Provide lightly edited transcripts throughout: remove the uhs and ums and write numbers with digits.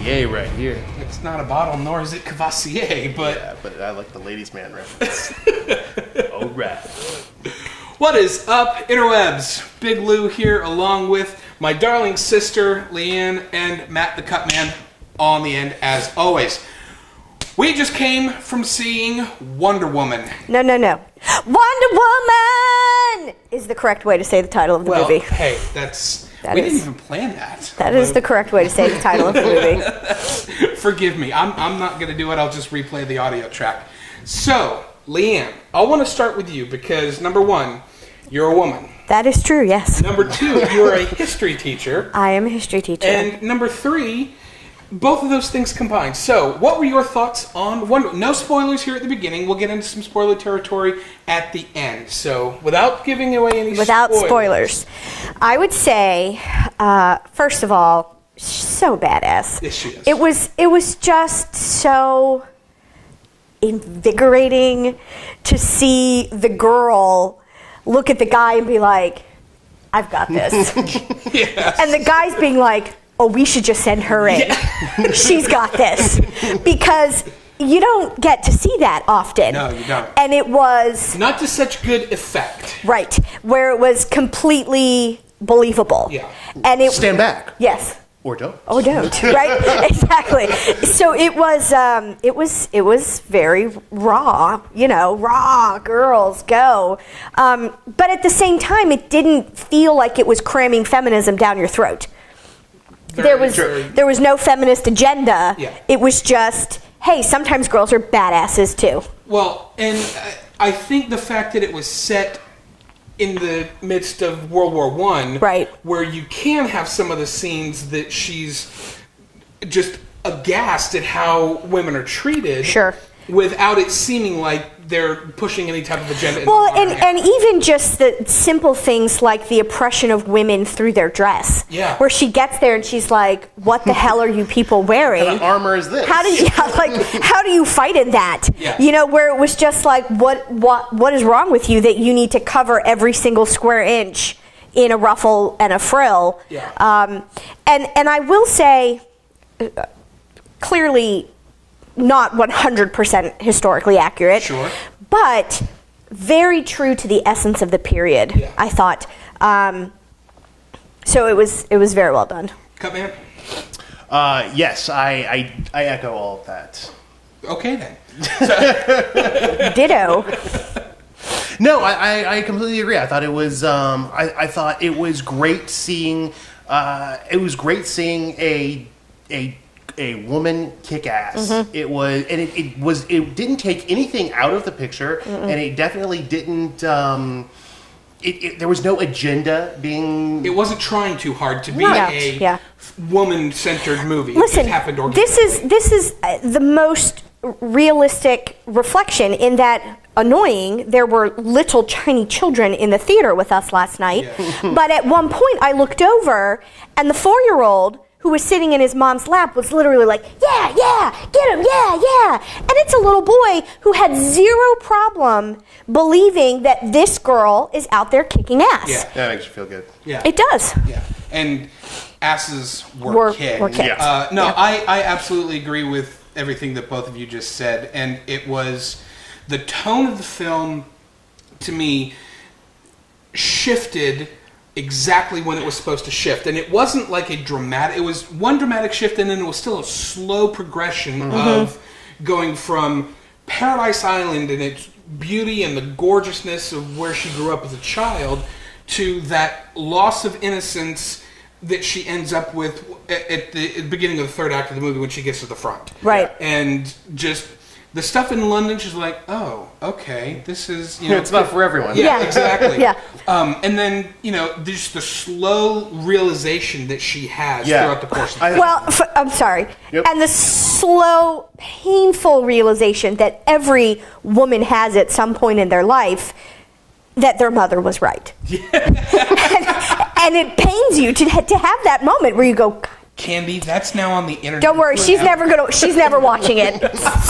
Cavassier right here. It's not a bottle, nor is it Cavassier, but... Yeah, but I like the ladies' man reference. All right. What is up, interwebs? Big Lou here, along with my darling sister, Leanne, and Matt the Cutman, on the end, as always. We just came from seeing Wonder Woman. No. Wonder Woman is the correct way to say the title of the movie. Hey, we didn't even plan that. That is the correct way to say the title of the movie. Forgive me. I'm not going to do it. I'll just replay the audio track. So, Leanne, I want to start with you because, number one, you're a woman. That is true, yes. Number two, you're a history teacher. I am a history teacher. And number three, both of those things combined. So, what were your thoughts on Wonder Woman? No spoilers here at the beginning. We'll get into some spoiler territory at the end. So, without giving away any spoilers, I would say, first of all, so badass. Yes, she is. It was just so invigorating to see the girl look at the guy and be like, I've got this. Yes. And the guy's being like, oh, we should just send her in. Yeah. She's got this. Because you don't get to see that often. No, you don't. And it was... not to such good effect. Right. Where it was completely believable. Yeah. And it... Stand back. Yes. Or don't. Or don't, right? Exactly. So it was very raw, raw, girls, go. But at the same time, it didn't feel like it was cramming feminism down your throat. There was no feminist agenda. Yeah. It was just, hey, sometimes girls are badasses too. Well, and I think the fact that it was set in the midst of World War I, right, where you can have some of the scenes that she's just aghast at how women are treated, sure, without it seeming like they're pushing any type of agenda. Well, and even just the simple things like the oppression of women through their dress. Yeah. Where she gets there and she's like, what the hell are you people wearing? What kind of armor is this? How do you fight in that? Yeah. Where it was just like, what is wrong with you that you need to cover every single square inch in a ruffle and a frill? Yeah. And I will say, clearly not 100% historically accurate, sure, but very true to the essence of the period, yeah, I thought. So it was very well done. Cutman? Yes, I echo all of that. Okay, then. Ditto. No, I completely agree. I thought it was I thought it was great seeing a woman kick ass. Mm-hmm. It didn't take anything out of the picture, and it definitely didn't. There was no agenda being. It wasn't trying too hard to be a woman-centered movie. Listen, it just happened organically. this is the most realistic reflection in that. Annoying, there were little tiny children in the theater with us last night, yeah. But at one point I looked over and the 4-year-old who was sitting in his mom's lap was literally like, yeah, get him, yeah. And it's a little boy who had zero problem believing that this girl is out there kicking ass. Yeah. That makes you feel good. Yeah. It does. Yeah. And asses were kicked. Yeah. No, I absolutely agree with everything that both of you just said. And it was... the tone of the film, to me, shifted exactly when it was supposed to shift. And it wasn't like a dramatic... it was one dramatic shift, and then it was still a slow progression of going from Paradise Island and its beauty and the gorgeousness of where she grew up as a child to that loss of innocence that she ends up with at the beginning of the third act of the movie when she gets to the front. Right. And just... the stuff in London, she's like, oh, okay, this is, it's not for everyone. Yeah, exactly. Yeah. And then, just the slow realization that she has throughout the course of the film. Well, I'm sorry. Yep. And the slow, painful realization that every woman has at some point in their life that their mother was right. Yeah. and it pains you to have that moment where you go, Candy, that's now on the internet. don't worry, she's never watching it,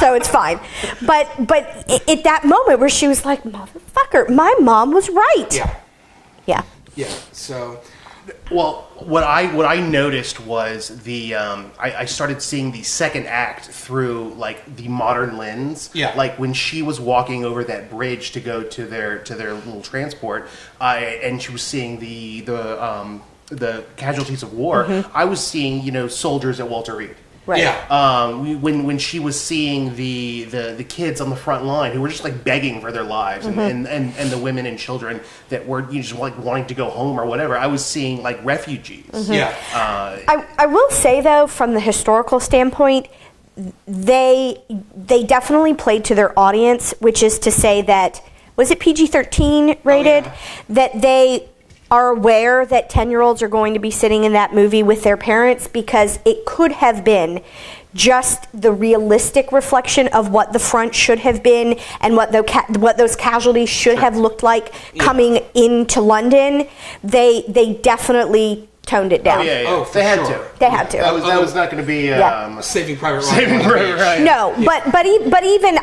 so it's fine. But at that moment where she was like, motherfucker, my mom was right. Yeah. Yeah. Yeah. So, Well, what I noticed was I started seeing the second act through like the modern lens. Yeah. Like when she was walking over that bridge to go to their little transport, and she was seeing the casualties of war. I was seeing soldiers at Walter Reed. Right. Yeah. When she was seeing the kids on the front line who were just like begging for their lives, and the women and children that were just like wanting to go home or whatever, I was seeing like refugees. Yeah. I will say though, from the historical standpoint, they definitely played to their audience, which is to say that, was it PG-13 rated? That they are aware that 10-year-olds are going to be sitting in that movie with their parents, because it could have been just the realistic reflection of what the front should have been and what those casualties should have looked like coming into London. They definitely toned it down. Oh, they had sure. to. They had to. That was not going to be Saving Private Ryan. Saving Private Ryan. No, but even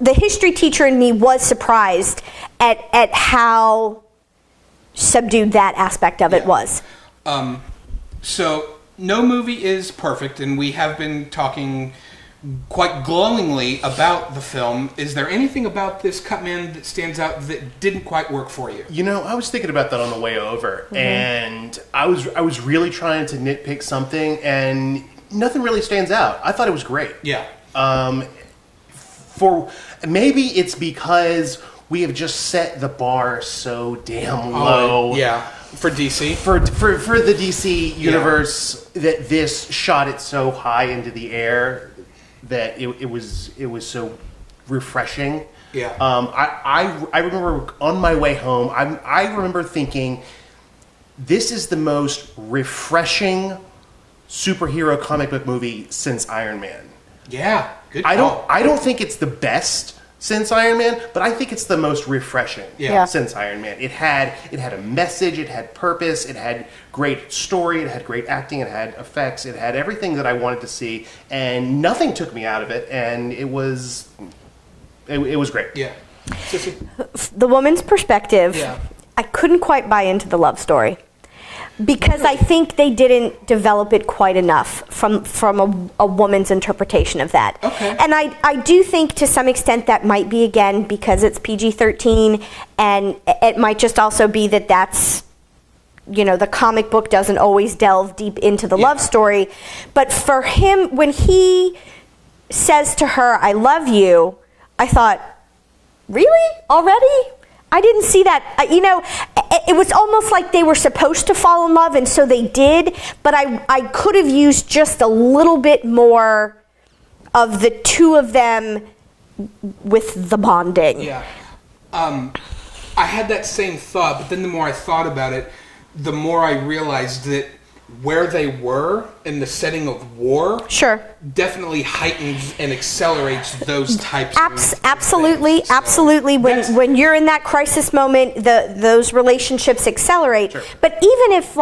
the history teacher in me was surprised at how subdued that aspect of it was. So no movie is perfect, and we have been talking quite glowingly about the film. Is there anything about this cut, man, that stands out that didn't quite work for you? I was thinking about that on the way over, and I was really trying to nitpick something, and nothing really stands out. I thought it was great. Yeah. For maybe it's because we have just set the bar so damn low. Yeah. For DC. For the DC universe, that this shot it so high into the air that it was so refreshing. Yeah. I remember on my way home, I remember thinking, this is the most refreshing superhero comic book movie since Iron Man. Yeah. Good I call. don't think it's the best since Iron Man, but I think it's the most refreshing since Iron Man. It had a message, it had purpose, it had great story, it had great acting, it had effects, it had everything that I wanted to see, and nothing took me out of it, and it was great. Yeah. The woman's perspective, I couldn't quite buy into the love story, because I think they didn't develop it quite enough from a woman's interpretation of that. Okay. And I do think to some extent that might be, again, because it's PG-13, and it might just also be that's, the comic book doesn't always delve deep into the love story. But for him, when he says to her, "I love you," I thought, really? Already? I didn't see that. It was almost like they were supposed to fall in love, and so they did, but I could have used just a little bit more of the two of them with the bonding. Yeah. I had that same thought, but then the more I thought about it, the more I realized that where they were in the setting of war definitely heightens and accelerates those types of absolutely things. So absolutely when you're in that crisis moment, those relationships accelerate. But even if,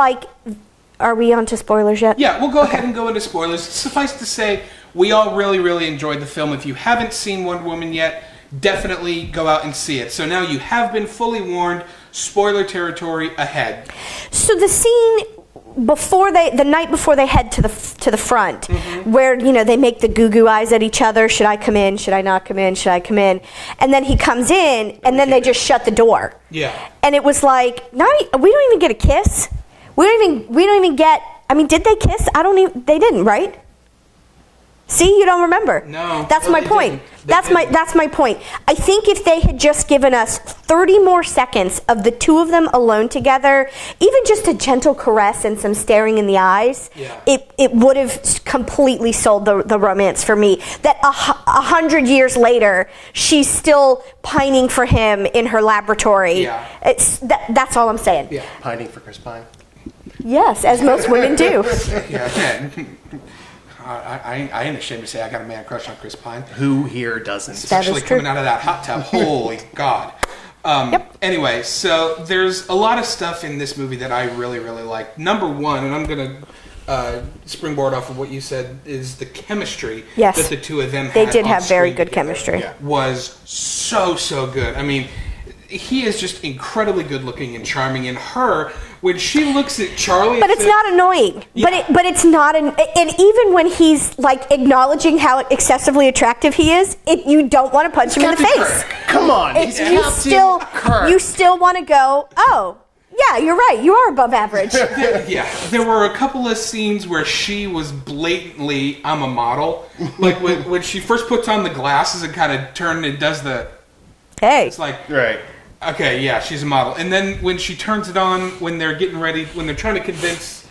are we on to spoilers yet? Yeah, we'll go ahead and go into spoilers. Suffice to say, we all really, really enjoyed the film. If you haven't seen Wonder Woman yet, definitely go out and see it. So now you have been fully warned. Spoiler territory ahead. So the scene the night before they head to the front, where they make the goo eyes at each other. Should I come in? Should I not come in? Should I come in? And then he comes in, and then they just shut the door. Yeah. And it was like, we don't even get a kiss. We don't even get. I mean, did they kiss? They didn't, right? See, you don't remember. No. That's my point. That's my point. I think if they had just given us 30 more seconds of the two of them alone together, even just a gentle caress and some staring in the eyes, it would have completely sold the romance for me. That 100 years later, she's still pining for him in her laboratory. Yeah. That's all I'm saying. Yeah. Pining for Chris Pine. Yes, as most women do. Yeah. I ain't ashamed to say I got a man crush on Chris Pine. Who here doesn't? Especially coming out of that hot tub. Holy God. Anyway, so there's a lot of stuff in this movie that I really, really like. Number one, and I'm going to springboard off of what you said, is the chemistry that the two of them had. They did have very good together. chemistry. Was so good. I mean, he is just incredibly good looking and charming, and her, when she looks at Charlie, but it's not annoying. Yeah. But it's not and even when he's like acknowledging how excessively attractive he is, you don't want to punch him in the face. Come on, You still want to go, oh. Yeah, you're right. You are above average. There were a couple of scenes where she was blatantly, I'm a model. Like when she first puts on the glasses and kind of turns and does the... Hey. It's like... Right. Okay, yeah, she's a model. And then when she turns it on, when they're getting ready, when they're trying to convince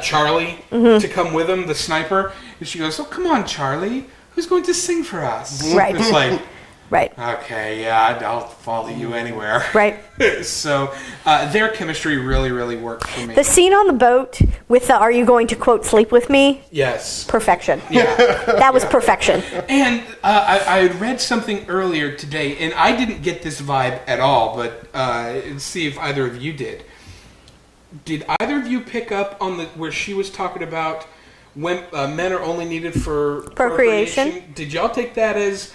Charlie to come with them, the sniper, and she goes, oh, come on, Charlie. Who's going to sing for us? Right. It's like... Right. Okay, yeah, I'll follow you anywhere. Right. So their chemistry really, really worked for me. The scene on the boat with the "Are you going to quote sleep with me?" Yes. Perfection. Yeah. That was perfection. And I had read something earlier today, and I didn't get this vibe at all, but see if either of you did. Did either of you pick up on where she was talking about when men are only needed for procreation? Did y'all take that as...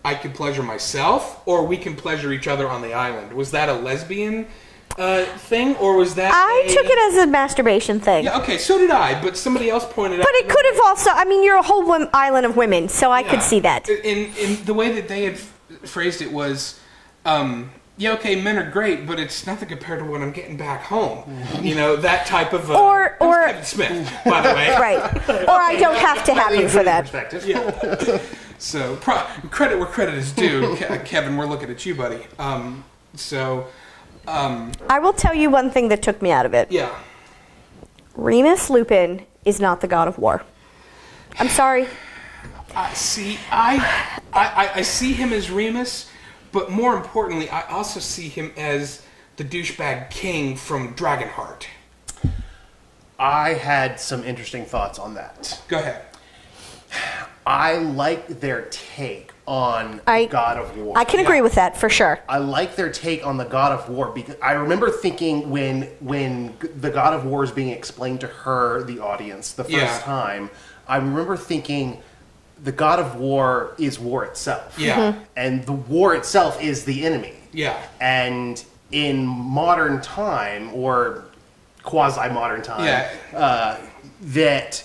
I can pleasure myself, or we can pleasure each other on the island? Was that a lesbian thing, or was that... I took it as a masturbation thing. Yeah, okay, so did I, but somebody else pointed out... But it could have also... I mean, you're a whole island of women, so I could see that. In the way that they had phrased it was... yeah, okay, men are great, but it's nothing compared to when I'm getting back home. You know, that type of... or Kevin Smith, by the way. Right. Or I don't have to have you for that. Yeah. So, credit where credit is due. Kevin, we're looking at you, buddy. I will tell you one thing that took me out of it. Yeah. Remus Lupin is not the god of war. I'm sorry. I see him as Remus, but more importantly, I also see him as the douchebag king from Dragonheart. I had some interesting thoughts on that. Go ahead. I like their take on God of War. I can agree with that, for sure. I like their take on the God of War because I remember thinking when the God of War is being explained to her, the audience, the first time, I remember thinking the God of War is war itself. Yeah. Mm-hmm. And the war itself is the enemy. Yeah. And in modern time, or quasi-modern time, that...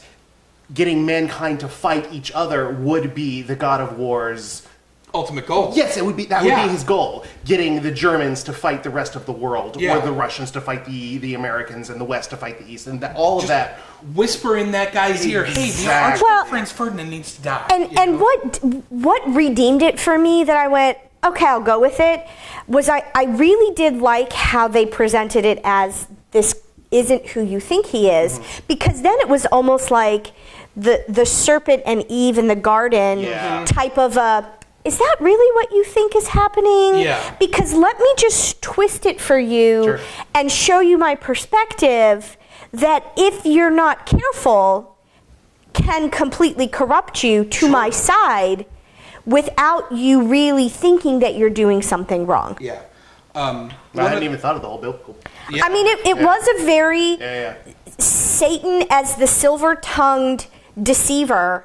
getting mankind to fight each other would be the God of War's ultimate goal. Yes, it would be. That would be his goal. Getting the Germans to fight the rest of the world, or the Russians to fight the Americans, and the West to fight the East, and all of that. Whisper in that guy's ear, "Hey, the archduke Franz Ferdinand needs to die." And what redeemed it for me that I went, okay, I'll go with it, was I really did like how they presented it as this isn't who you think he is, because then it was almost like the serpent and Eve in the garden type of a, is that really what you think is happening? Yeah. Because let me just twist it for you and show you my perspective that if you're not careful can completely corrupt you to my side without you really thinking that you're doing something wrong. Yeah. I hadn't even thought of the whole biblical. Yeah. I mean, it was a very Satan as the silver-tongued deceiver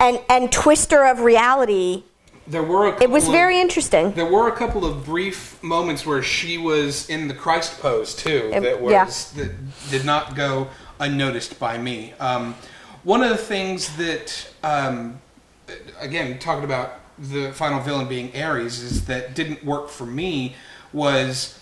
and twister of reality. It was very interesting. There were a couple of brief moments where she was in the Christ pose too. That did not go unnoticed by me. One of the things that, again, talking about the final villain being Ares, is that didn't work for me was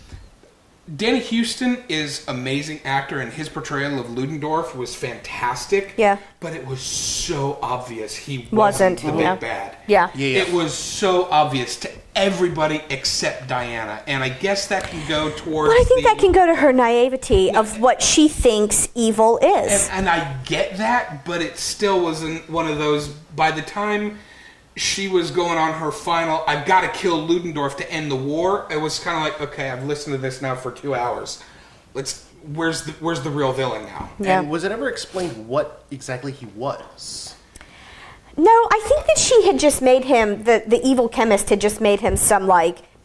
Danny Houston is amazing actor, and his portrayal of Ludendorff was fantastic. Yeah. But it was so obvious he wasn't the big bad. Yeah. It was so obvious to everybody except Diana, and I guess that can go towards. But I think that can go to her naivety of what she thinks evil is. And I get that, but it still wasn't one of those. By the time she was going on her final, I've got to kill Ludendorff to end the war, it was kind of like, okay, I've listened to this now for 2 hours. Where's the real villain now? Yeah. And was it ever explained what exactly he was? No, I think that she had just made him, the evil chemist had just made him some,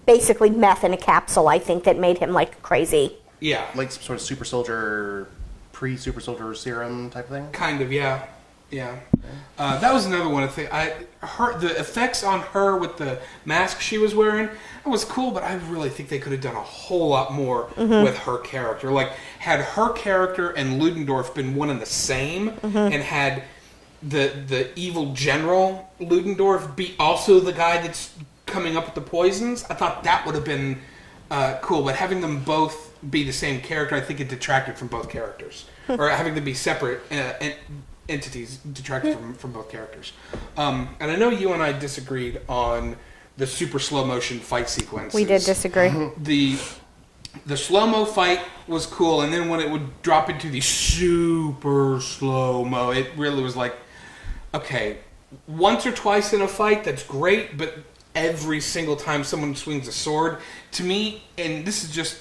basically meth in a capsule, I think, that made him, crazy. Yeah. Like some sort of super soldier, pre-super soldier serum type thing? Kind of, yeah. Yeah. That was another one. The effects on her with the mask she was wearing, that was cool, but I really think they could have done a whole lot more with her character. Like, had her character and Ludendorff been one and the same, and had the evil general Ludendorff be also the guy that's coming up with the poisons, I thought that would have been cool. But having them both be the same character, I think it detracted from both characters. Or having them be separate entities detracted from both characters. And I know you and I disagreed on the super slow motion fight sequences. We did disagree. The slow-mo fight was cool, and then when it would drop into the super slow-mo, it really was like, okay, once or twice in a fight, that's great, but every single time someone swings a sword, to me, and this is just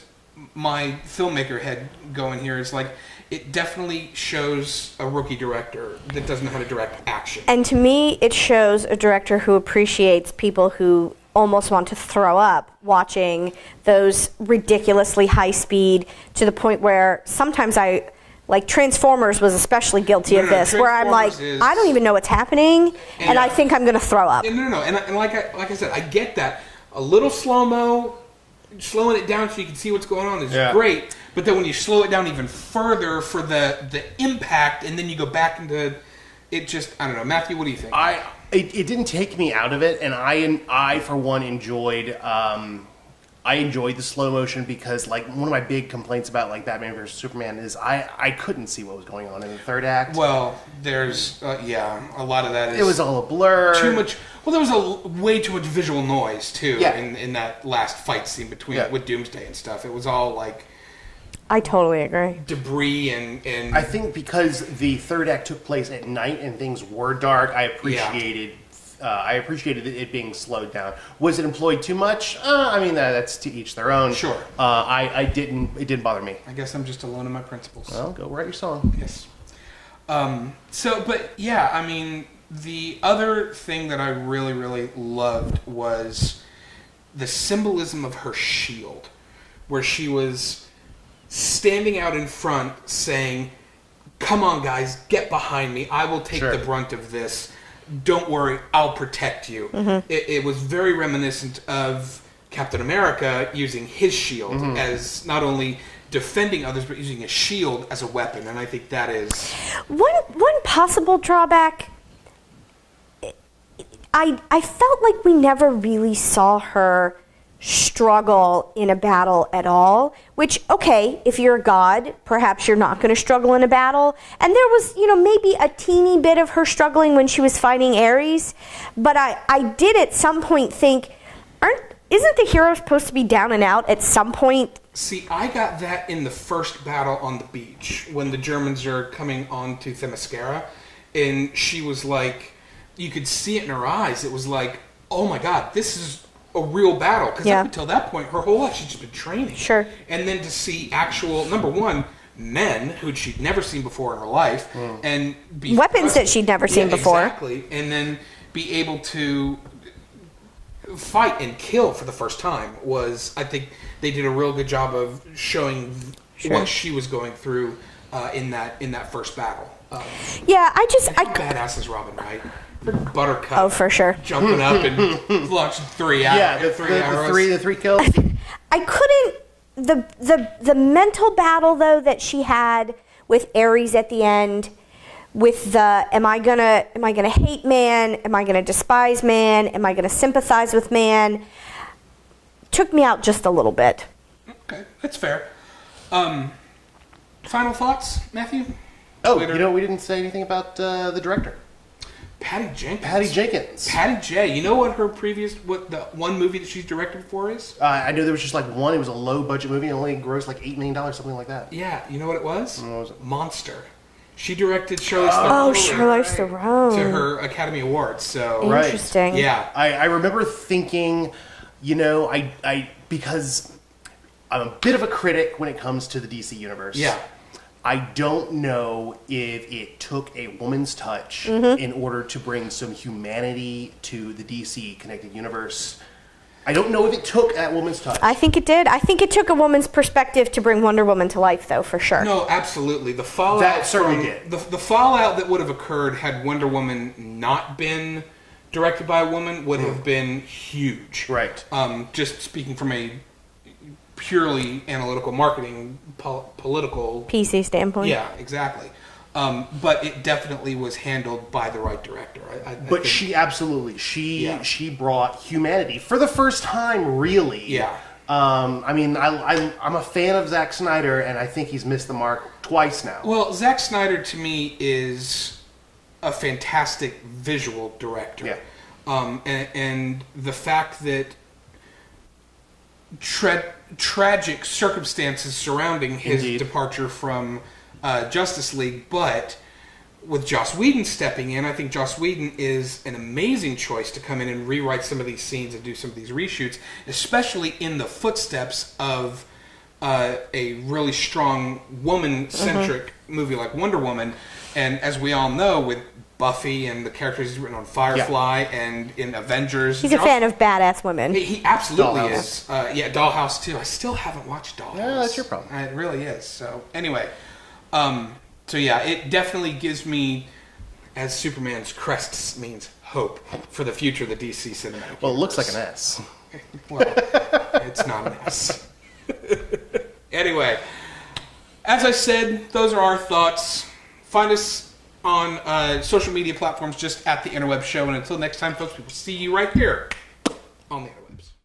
my filmmaker head going here, is like, it definitely shows a rookie director that doesn't know how to direct action. And to me, it shows a director who appreciates people who almost want to throw up watching those ridiculously high speed, to the point where sometimes like Transformers was especially guilty of this, where I'm like, I don't even know what's happening, and I think I'm going to throw up. No. And like I said, I get that. A little slow-mo, slowing it down so you can see what's going on is great, but then when you slow it down even further for the impact, and then you go back into it, just, I don't know. Matthew, what do you think? It didn't take me out of it, and I for one enjoyed the slow motion, because like one of my big complaints about like Batman vs Superman is I couldn't see what was going on in the third act. Well, there's a lot of that is, it was all a blur. Too much. Well, there was way too much visual noise too in that last fight scene with Doomsday and stuff. It was all like, I totally agree. Debris and I think because the third act took place at night and things were dark, I appreciated it being slowed down. Was it employed too much? I mean, that's to each their own. Sure. It didn't bother me. I guess I'm just alone in my principles. Well, go write your song. Yes. But yeah, I mean, the other thing that I really, really loved was the symbolism of her shield, where she was standing out in front saying, "Come on, guys, get behind me. I will take the brunt of this. Don't worry, I'll protect you." It was very reminiscent of Captain America using his shield as not only defending others, but using a shield as a weapon. And I think that is... One possible drawback, I felt like we never really saw her struggle in a battle at all, which, okay, if you're a god, perhaps you're not going to struggle in a battle. And there was, maybe a teeny bit of her struggling when she was fighting Ares, but I did at some point think, isn't the hero supposed to be down and out at some point? See, I got that in the first battle on the beach, when the Germans are coming onto Themyscira, and she was like, you could see it in her eyes, it was like, oh my god, this is a real battle, because up until that point, her whole life she'd just been training. Sure. And then to see actual, number one, men who she'd never seen before in her life, and be weapons that she'd never seen before. Exactly, and then be able to fight and kill for the first time was, I think they did a real good job of showing what she was going through in that first battle. How badass is Robin Wright? Buttercup. Oh, for sure. Jumping up and launching 3 arrows. Yeah, the three kills. I couldn't. The mental battle though that she had with Ares at the end, with the am I gonna hate man? Am I gonna despise man? Am I gonna sympathize with man? Took me out just a little bit. Okay, that's fair. Final thoughts, Matthew? Oh, we didn't say anything about the director. Patty Jenkins. Patty J. You know what the one movie that she's directed for is? I know there was just like one. It was a low budget movie and only grossed like $8 million, something like that. Yeah, you know what it was? What was it? Monster. She directed Charlize Theron. Oh, Charlize Theron. To her Academy Awards. So interesting. Yeah. I remember thinking, because I'm a bit of a critic when it comes to the DC universe. Yeah. I don't know if it took a woman's touch in order to bring some humanity to the DC connected universe. I don't know if it took that woman's touch. I think it did. I think it took a woman's perspective to bring Wonder Woman to life, though, for sure. No, absolutely. The fallout that certainly did. The fallout that would have occurred had Wonder Woman not been directed by a woman would have been huge. Right. Just speaking from a purely analytical marketing, political... PC standpoint. Yeah, exactly. But it definitely was handled by the right director. I but think, she brought humanity for the first time, really. Yeah. I mean, I'm a fan of Zack Snyder, and I think he's missed the mark twice now. Well, Zack Snyder to me is a fantastic visual director. Yeah. And the fact that tragic circumstances surrounding his departure from Justice League, but with Joss Whedon stepping in, I think Joss Whedon is an amazing choice to come in and rewrite some of these scenes and do some of these reshoots, especially in the footsteps of a really strong woman-centric movie like Wonder Woman. And as we all know, with Buffy and the characters he's written on Firefly and in Avengers. He's a fan of badass women. He absolutely Dollhouse. is. Dollhouse too. I still haven't watched Dollhouse. Yeah, that's your problem. It really is. So anyway, so yeah, it definitely gives me, as Superman's crest means, hope for the future of the DC cinematic. Well, it looks universe. like an S. Well, it's not an S. Anyway, as I said, those are our thoughts. Find us on social media platforms just at the InterWebs Show. And until next time, folks, we will see you right here on the